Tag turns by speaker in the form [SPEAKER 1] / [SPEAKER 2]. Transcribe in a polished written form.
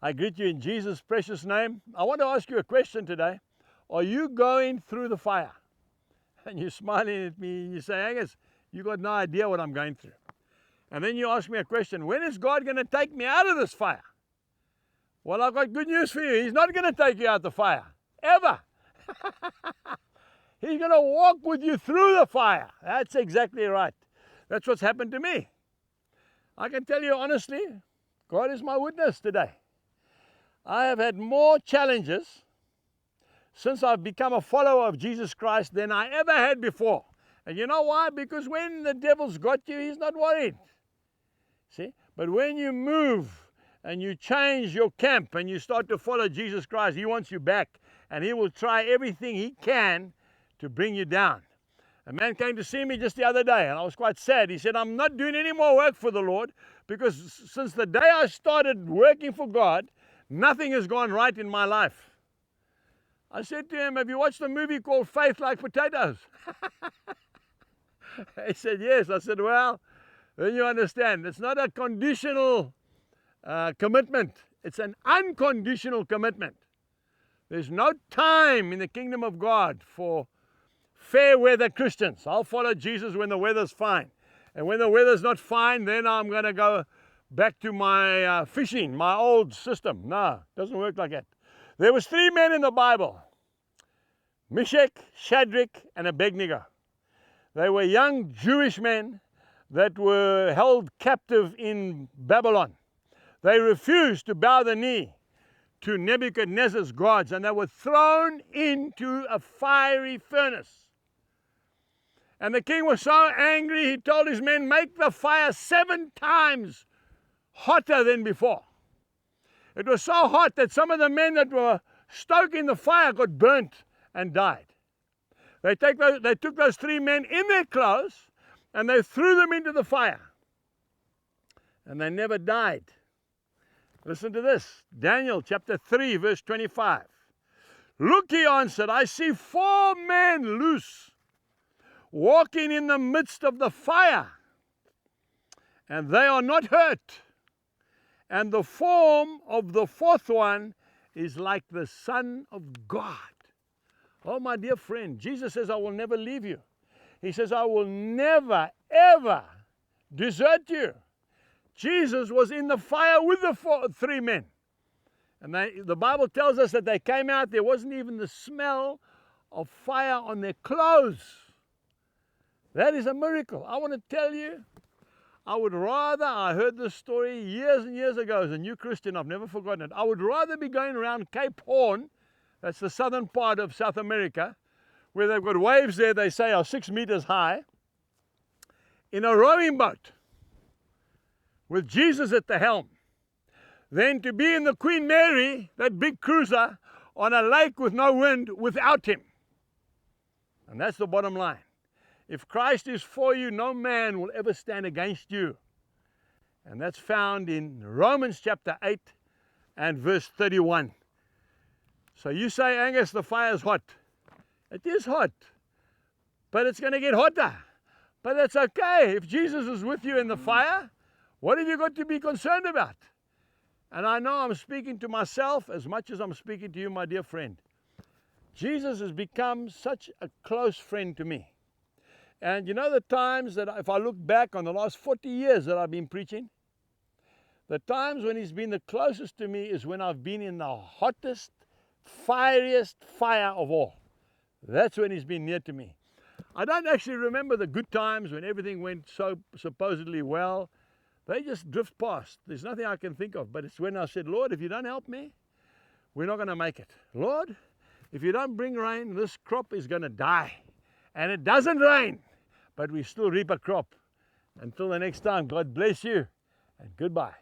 [SPEAKER 1] I greet you in Jesus' precious name. I want to ask you a question today. Are you going through the fire? And you're smiling at me and you say, Angus, you got no idea what I'm going through. And then you ask me a question, when is God going to take me out of this fire? Well, I've got good news for you. He's not going to take you out the fire, ever. He's going to walk with you through the fire. That's exactly right. That's what's happened to me. I can tell you honestly, God is my witness today. I have had more challenges since I've become a follower of Jesus Christ than I ever had before. And you know why? Because when the devil's got you, he's not worried. See? But when you move and you change your camp and you start to follow Jesus Christ, he wants you back. And he will try everything he can to bring you down. A man came to see me just the other day, and I was quite sad. He said, I'm not doing any more work for the Lord, because since the day I started working for God, nothing has gone right in my life. I said to him, have you watched a movie called Faith Like Potatoes? He said, yes. I said, well, then you understand. It's not a conditional commitment. It's an unconditional commitment. There's no time in the kingdom of God for fair weather Christians. I'll follow Jesus when the weather's fine. And when the weather's not fine, then I'm going to go back to my fishing, my old system. No, it doesn't work like that. There was 3 men in the Bible, Meshach, Shadrach, and Abednego. They were young Jewish men that were held captive in Babylon. They refused to bow the knee to Nebuchadnezzar's gods, and they were thrown into a fiery furnace. And the king was so angry, he told his men, make the fire 7 times hotter than before. It was so hot that some of the men that were stoking the fire got burnt and died. They took those 3 men in their clothes and they threw them into the fire. And they never died. Listen to this. Daniel chapter 3 verse 25. Look, he answered, I see 4 men loose, walking in the midst of the fire, and they are not hurt. And the form of the 4th one is like the Son of God. Oh, my dear friend, Jesus says, I will never leave you. He says, I will never, ever desert you. Jesus was in the fire with the 3 men. And the Bible tells us that they came out, there wasn't even the smell of fire on their clothes. That is a miracle. I want to tell you, I heard this story years and years ago as a new Christian, I've never forgotten it. I would rather be going around Cape Horn, that's the southern part of South America, where they've got waves there they say are 6 meters high, in a rowing boat with Jesus at the helm, than to be in the Queen Mary, that big cruiser, on a lake with no wind without him. And that's the bottom line. If Christ is for you, no man will ever stand against you. And that's found in Romans chapter 8 and verse 31. So you say, Angus, the fire is hot. It is hot, but it's going to get hotter. But that's okay. If Jesus is with you in the fire, what have you got to be concerned about? And I know I'm speaking to myself as much as I'm speaking to you, my dear friend. Jesus has become such a close friend to me. And you know the times that if I look back on the last 40 years that I've been preaching, the times when he's been the closest to me is when I've been in the hottest, fieriest fire of all. That's when he's been near to me. I don't actually remember the good times when everything went so supposedly well. They just drift past. There's nothing I can think of. But it's when I said, Lord, if you don't help me, we're not going to make it. Lord, if you don't bring rain, this crop is going to die. And it doesn't rain, but we still reap a crop. Until the next time, God bless you and goodbye.